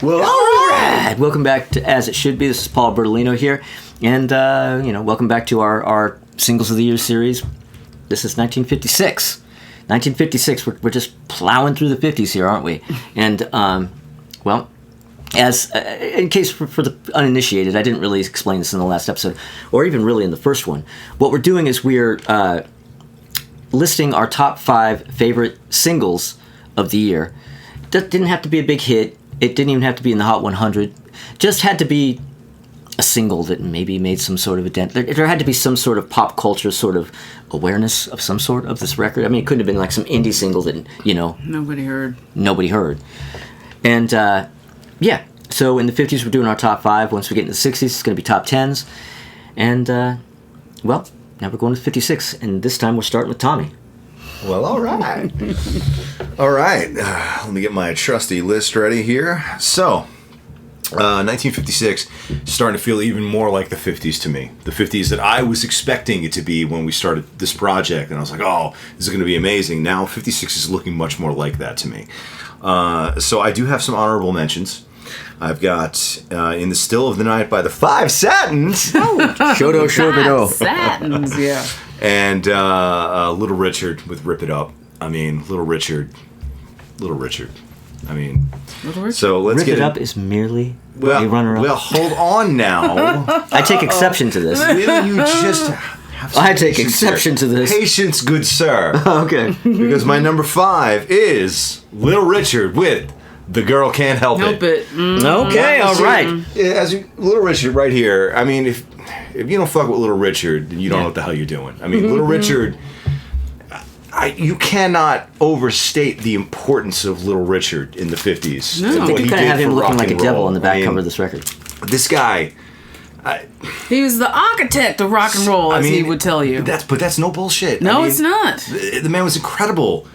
Well, all right. Welcome back to As It Should Be. This is Paul Bertolino here. And, welcome back to our Singles of the Year series. This is 1956. 1956. We're just plowing through the 50s here, aren't we? And, as in case for the uninitiated, I didn't really explain this in the last episode, or even really in the first one. What we're doing is we're listing our top 5 favorite singles of the year. That didn't have to be a big hit. It didn't even have to be in the Hot 100. Just had to be a single that maybe made some sort of a dent. There had to be some sort of pop culture sort of awareness of some sort of this record. I mean, it couldn't have been like some indie single that, Nobody heard. And, so in the 50s we're doing our top 5. Once we get into the 60s, it's going to be top 10s. And, now we're going to 56. And this time we're starting with Tommy. Well, all right. All right. Let me get my trusty list ready here. So, 1956 starting to feel even more like the 50s to me. The 50s that I was expecting it to be when we started this project. And I was like, oh, this is going to be amazing. Now 56 is looking much more like that to me. So I do have some honorable mentions. I've got In the Still of the Night by the Five Satins. Oh, Shodo Shobido. Satins, yeah. And Little Richard with Rip It Up. I mean, Little Richard. I mean, Little Richard. So let's Rip get It Up is merely a runner-up. Well, hold on now. I take exception to this. Will you just have some I take patience, exception sir? to this. Patience, good sir. Okay. Because my number 5 is Little Richard with The Girl Can't Help It. Okay, all right. Little Richard right here. I mean, if you don't fuck with Little Richard, then you don't know what the hell you're doing. I mean, Little Richard, you cannot overstate the importance of Little Richard in the 50s. No. I think you kind of have him looking like a devil on the back I mean, cover of this record. This guy... He was the architect of rock and roll, as he would tell you. But that's no bullshit. No, it's not. The man was incredible.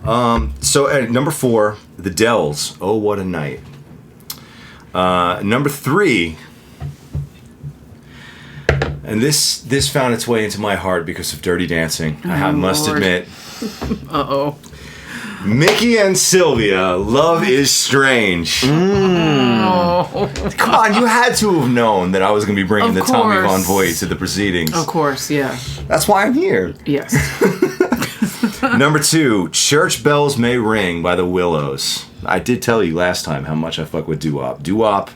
So at number 4, The Dells, Oh What a Night. Number 3, and this found its way into my heart because of Dirty Dancing. I must admit. Uh-oh. Mickey and Sylvia, Love is Strange. Oh. Come on, you had to have known that I was going to be bringing the Tommy Von Voigt to the proceedings. Of course, yeah. That's why I'm here. Yes. Number 2, Church Bells May Ring by the Willows. I did tell you last time how much I fuck with doo-wop. Doo-wop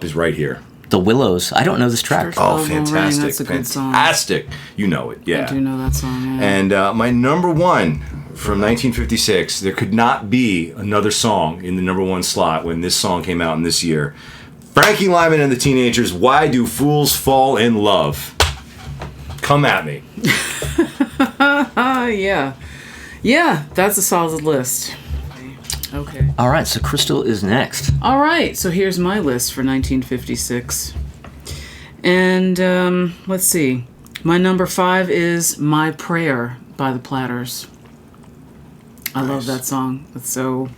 is right here. The Willows. I don't know this track. Oh, fantastic. That's a good song. Fantastic. You know it, yeah. I do know that song, yeah. And my number 1 from 1956, there could not be another song in the number 1 slot when this song came out in this year. Frankie Lyman and the Teenagers, Why Do Fools Fall in Love? Come at me. Yeah. Yeah, that's a solid list. Okay. All right, so Crystal is next. All right, so here's my list for 1956. And let's see. My number 5 is My Prayer by the Platters. I love that song. It's so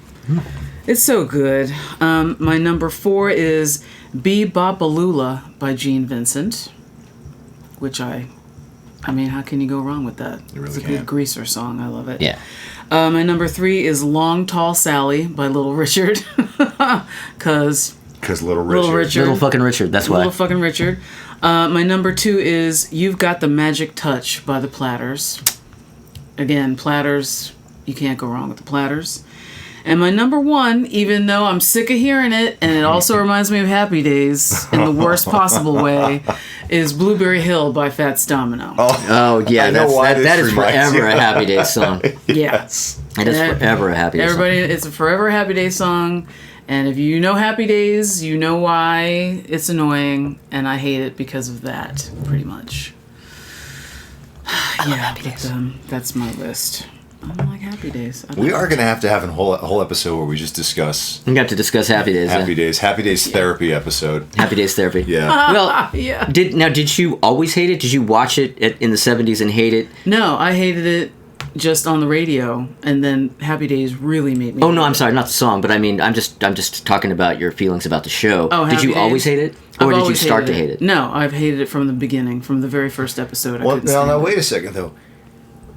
good. My number 4 is Be Bopalula by Gene Vincent, which I mean, how can you go wrong with that? You really It's a can't. good greaser song. I love it. Yeah. My number 3 is Long Tall Sally by Little Richard. Because Little Richard. Little fucking Richard, that's why. Little fucking Richard. My number 2 is You've Got the Magic Touch by the Platters. Again, Platters, you can't go wrong with the Platters. And my number 1, even though I'm sick of hearing it, and it also reminds me of Happy Days in the worst possible way, is Blueberry Hill by Fats Domino. Oh yeah, that is reminds forever a Happy Days song. Yes. It is forever a Happy Days song. Everybody, it's a forever Happy Days song. And if you know Happy Days, you know why it's annoying, and I hate it because of that, pretty much. I love Happy Days. That's my list. I don't like Happy Days. We are going to have a whole episode where we just discuss We have to discuss Happy Days. Happy Days therapy episode. Happy Days therapy. Yeah. Well, Yeah. Did you always hate it? Did you watch it in the 70s and hate it? No, I hated it just on the radio, and then Happy Days really made me. Oh no, I'm sorry, not the song, but I mean, I'm just talking about your feelings about the show. Oh, did Happy you Days? always hate it, I've or did you always start to hate it? No, I've hated it from the beginning, from the very first episode. Well, now wait a second though.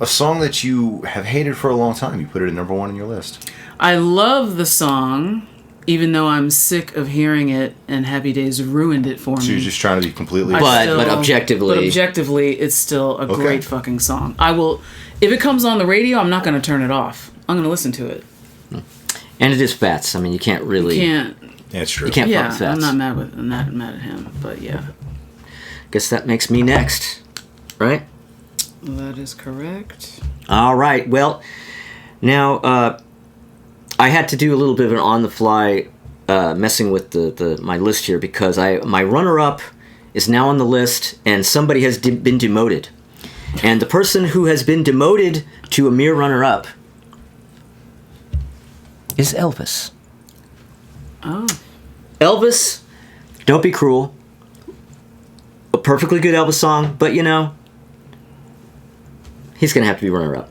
A song that you have hated for a long time, you put it at number 1 on your list. I love the song, even though I'm sick of hearing it and Happy Days ruined it for me. So you're just trying to be completely... But objectively, it's still a great fucking song. I will, if it comes on the radio, I'm not going to turn it off. I'm going to listen to it. And it is Fats. I mean, you can't really... That's true. You can't fuck with Fats. I'm not mad at him, but yeah. Guess that makes me next, right? That is correct. All right. Well, now I had to do a little bit of an on-the-fly messing with my list here because my runner-up is now on the list, and somebody has been demoted. And the person who has been demoted to a mere runner-up is Elvis. Oh. Elvis, Don't Be Cruel. A perfectly good Elvis song, but he's going to have to be runner-up.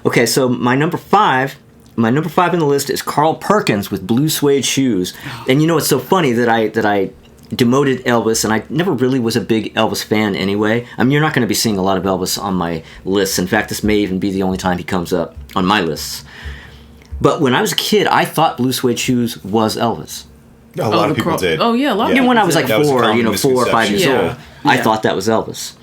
Okay, so my number five on the list is Carl Perkins with Blue Suede Shoes. And it's so funny that I demoted Elvis, and I never really was a big Elvis fan anyway. I mean, you're not going to be seeing a lot of Elvis on my lists. In fact, this may even be the only time he comes up on my lists. But when I was a kid, I thought Blue Suede Shoes was Elvis. A lot of people did. Oh, yeah, a lot of Even people when I was like That was a 4 common or 5 years misconception. old, I thought that was Elvis.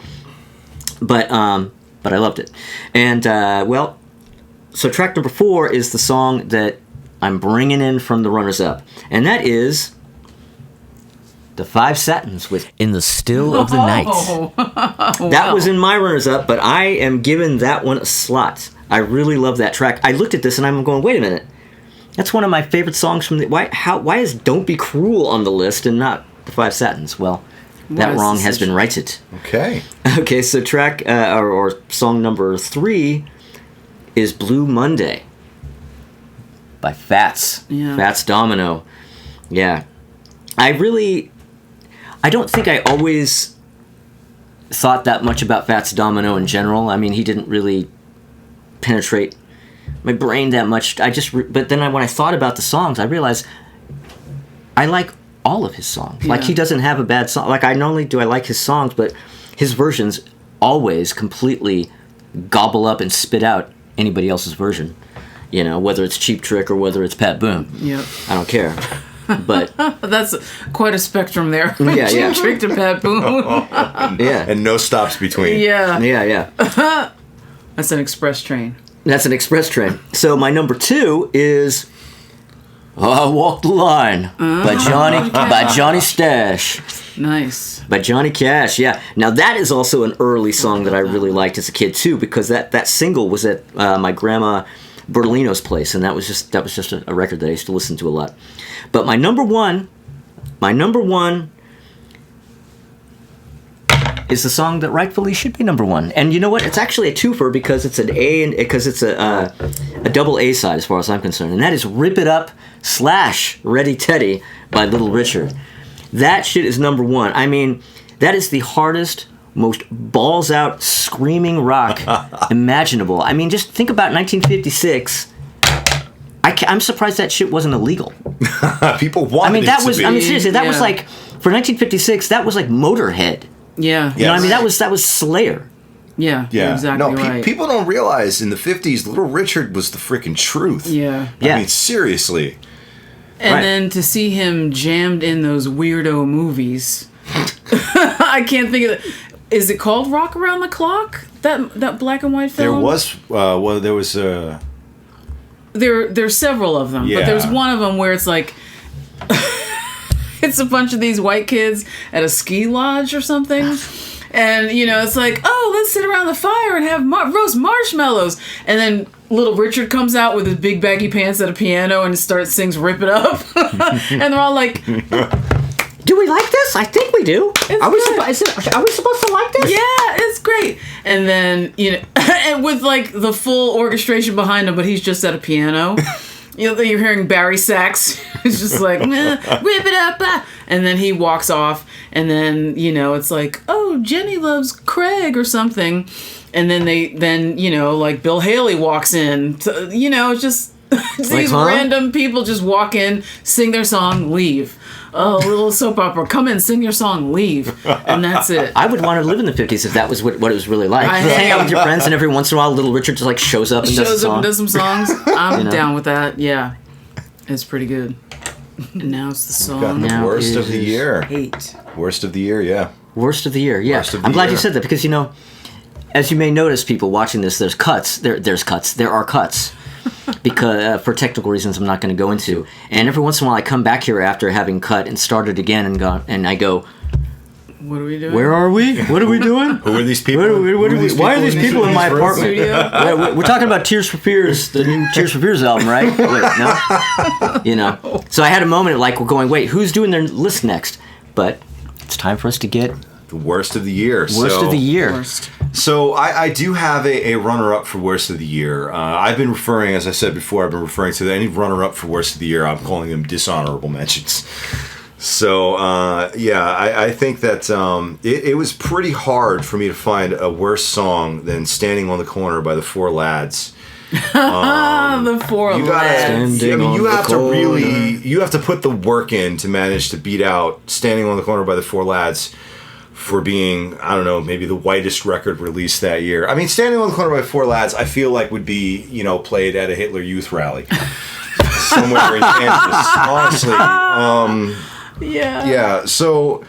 But I loved it. And, so track number 4 is the song that I'm bringing in from the runners-up. And that is The Five Satins with In the Still of the Night. That was in my runners-up, but I am giving that one a slot. I really love that track. I looked at this and I'm going, wait a minute. That's one of my favorite songs from the... Why is Don't Be Cruel on the list and not The Five Satins? Well, that wrong has been righted. Okay. Okay, so track or song number 3 is Blue Monday by Fats. Yeah. Fats Domino. Yeah. I don't think I always thought that much about Fats Domino in general. I mean, he didn't really penetrate my brain that much. But then when I thought about the songs, I realized I like all of his songs. Yeah. Like, he doesn't have a bad song. Like, not only do I like his songs, but his versions always completely gobble up and spit out anybody else's version. Whether it's Cheap Trick or whether it's Pat Boone. Yep. I don't care. But that's quite a spectrum there. Yeah, yeah. Cheap Trick to Pat Boone. yeah. And no stops between. Yeah. Yeah. That's an express train. That's an express train. So my number 2 is I Walk the Line by Johnny Stash. Nice. By Johnny Cash, yeah. Now that is also an early song that I really liked as a kid too, because that single was at my grandma Bertolino's place, and that was just a record that I used to listen to a lot. But my number one is the song that rightfully should be number 1. And you know what? It's actually a twofer because it's an A and because it's a double A side as far as I'm concerned, and that is Rip It Up / Ready Teddy by Little Richard. That shit is number 1. I mean, that is the hardest, most balls out screaming rock imaginable. I mean, just think about 1956. I'm surprised that shit wasn't illegal. People wanted it to be. I mean, seriously, that was like, for 1956, that was like Motorhead. Yeah. You know what I mean? That was Slayer. Yeah. Yeah. You're exactly No, right. people don't realize in the 50s, Little Richard was the freaking truth. Yeah. Yeah. I mean, seriously. And Right. then to see him jammed in those weirdo movies. I can't think of it. Is it called Rock Around the Clock? That black and white film? There was There's several of them, Yeah. but there's one of them where it's like it's a bunch of these white kids at a ski lodge or something. And, it's like, oh, let's sit around the fire and have roast marshmallows. And then Little Richard comes out with his big baggy pants at a piano and sings Rip It Up. And they're all like, Do we like this? I think we do. Are we supposed to like this? yeah, it's great. And then, and with like the full orchestration behind him, but he's just at a piano. You're hearing Barry sax. It's just like, Rip It Up. And then he walks off. And then, it's like, oh, Jenny loves Craig or something. And then like Bill Haley walks in. It's just these random people just walk in, sing their song, leave. Oh, a little soap opera. Come in, sing your song, leave. And that's it. I would want to live in the 50s if that was what it was really like. I Just hang out know. with your friends, and every once in a while, Little Richard just like shows up and does a Shows up song. and does some songs. I'm down with that. Yeah. It's pretty good. And now it's the We've got song. the Now worst of the is year. 8. Worst of the year, yeah. Worst of the year. Yeah, Worst of the I'm glad year. you said that because as you may notice, people watching this, there's cuts. There's cuts. There are cuts. Because for technical reasons, I'm not going to go into. And every once in a while, I come back here after having cut and started again, and I go, What are we doing? "Where are we? What are we doing? Who are these people? Why are these people in my this apartment?" Studio? Yeah, we're talking about Tears for Fears, the new Tears for Fears album, right? Wait, no? So I had a moment of like, we're going, wait, who's doing their list next? But it's time for us to get The worst of the year. worst of the year. Worst. So I do have a runner-up for worst of the year. I've been referring, as I said before, to any runner-up for worst of the year. I'm calling them dishonorable mentions. So I think that it was pretty hard for me to find a worse song than "Standing on the Corner" by the Four Lads. The 4 You lads. gotta. I mean, on you the have to corner. you have to put the work in to manage to beat out "Standing on the Corner" by the Four Lads for being, I don't know, maybe the whitest record released that year. I mean, "Standing on the Corner" by the Four Lads, I feel like would be, played at a Hitler Youth rally somewhere in Kansas. Honestly, Yeah. yeah. So,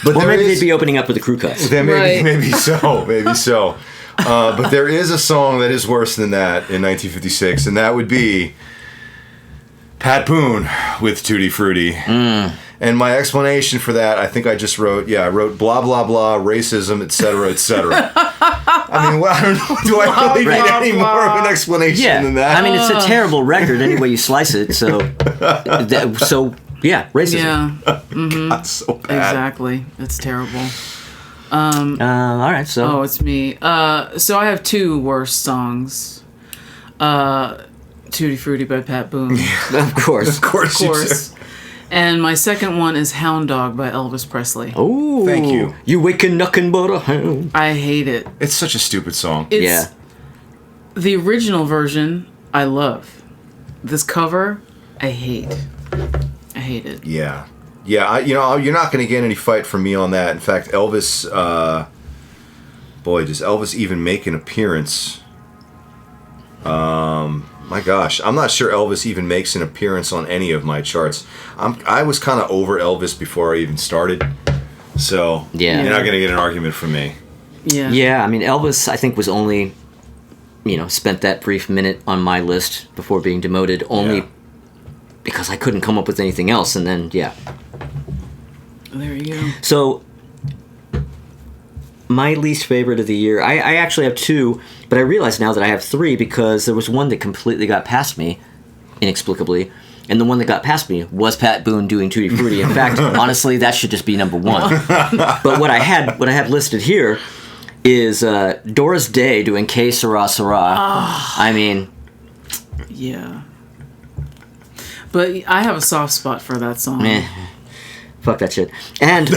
but Or there maybe is- they'd be opening up with the crew cuts. Then Right. maybe so. But there is a song that is worse than that in 1956, and that would be Pat Boone with Tutti Frutti. And my explanation for that, I think I just wrote blah, blah, blah, racism, etc., etc. I mean, well, I don't know. Do I really need any more of an explanation Yeah, than that? I mean, it's a terrible record any way you slice it. So, yeah, racism. Yeah, That's so bad. exactly. It's terrible. All right, so Oh, it's me. So I have 2 worst songs. Tutti Frutti by Pat Boone. of course. Of course, Of course. And my second one is Hound Dog by Elvis Presley. Oh, Thank you. You waking nothing but a hound. I hate it. It's such a stupid song. It's, Yeah. The original version, I love. This cover, I hate. I hate it. Yeah. Yeah, you're not going to get any fight from me on that. In fact, Elvis, boy, does Elvis even make an appearance? My gosh, I'm not sure Elvis even makes an appearance on any of my charts. I was kind of over Elvis before I even started, so Yeah. you're not going to get an argument from me. Yeah. Yeah, I mean, Elvis, I think, was only, spent that brief minute on my list before being demoted only Yeah. because I couldn't come up with anything else. And then, yeah. There you go. So, my least favorite of the year, I actually have 2, but I realize now that I have 3 because there was one that completely got past me, inexplicably, and the one that got past me was Pat Boone doing Tutti Frutti. In fact, honestly, that should just be number 1. But what I have listed here is Doris Day doing Que Sera Sera. I mean, Yeah. But I have a soft spot for that song. fuck that shit. And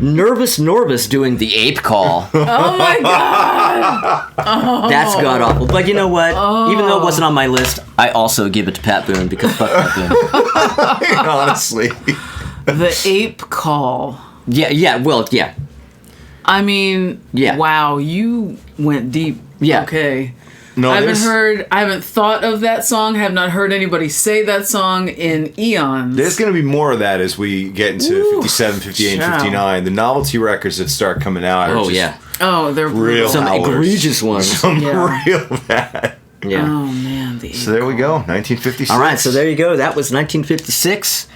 Nervous Norbus doing the Ape Call. Oh my god! That's god awful. But you know what? Even though it wasn't on my list, I also give it to Pat Boone because fuck Pat Boone. Honestly. The Ape Call. Yeah. I mean, Yeah. wow, you went deep. Yeah. Okay. No, I there's, haven't thought of that song, have not heard anybody say that song in eons. there's going to be more of that as we get into Ooh, 57, 58, and child. 59. The novelty records that start coming out are Oh just yeah. Oh, they're real Some howlers. egregious ones. Some Yeah. real bad. Yeah. Oh man, the So there we go, 1956. All right, so there you go. That was 1956.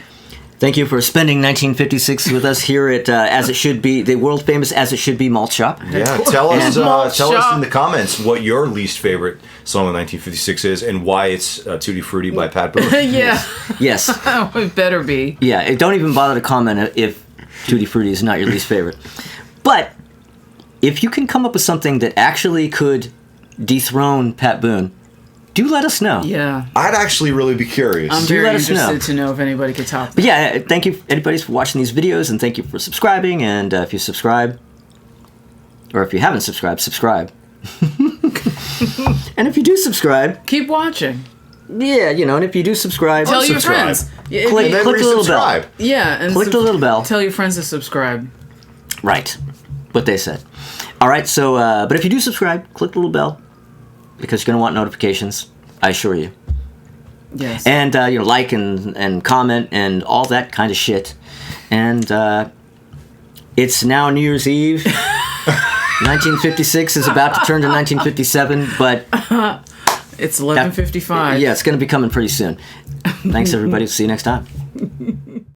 Thank you for spending 1956 with us here at As It Should Be, the world famous As It Should Be malt shop. Yeah, tell us Malt tell us shop. in the comments what your least favorite song of 1956 is and why it's Tutti Frutti by Pat Boone. Yeah, Yes. it better be. Yeah, don't even bother to comment if Tutti Frutti is not your least favorite. But if you can come up with something that actually could dethrone Pat Boone, do let us know. Yeah, I'd actually really be curious. I'm Do very let us know. interested to know if anybody could top that. But yeah, thank you, anybody, for watching these videos, and thank you for subscribing. And if you subscribe, or if you haven't subscribed, subscribe. And if you do subscribe, Keep watching. yeah, and if you do subscribe, Tell your Unsubscribe. friends. Yeah, if Click- you- and then click the little bell. resubscribe. yeah, and click the little bell. Tell your friends to subscribe. Right. What they said. All right, so, but if you do subscribe, click the little bell, because you're going to want notifications, I assure you. Yes. And like and comment and all that kind of shit. And it's now New Year's Eve. 1956 is about to turn to 1957, but it's 11:55. Yeah, it's going to be coming pretty soon. Thanks, everybody. See you next time.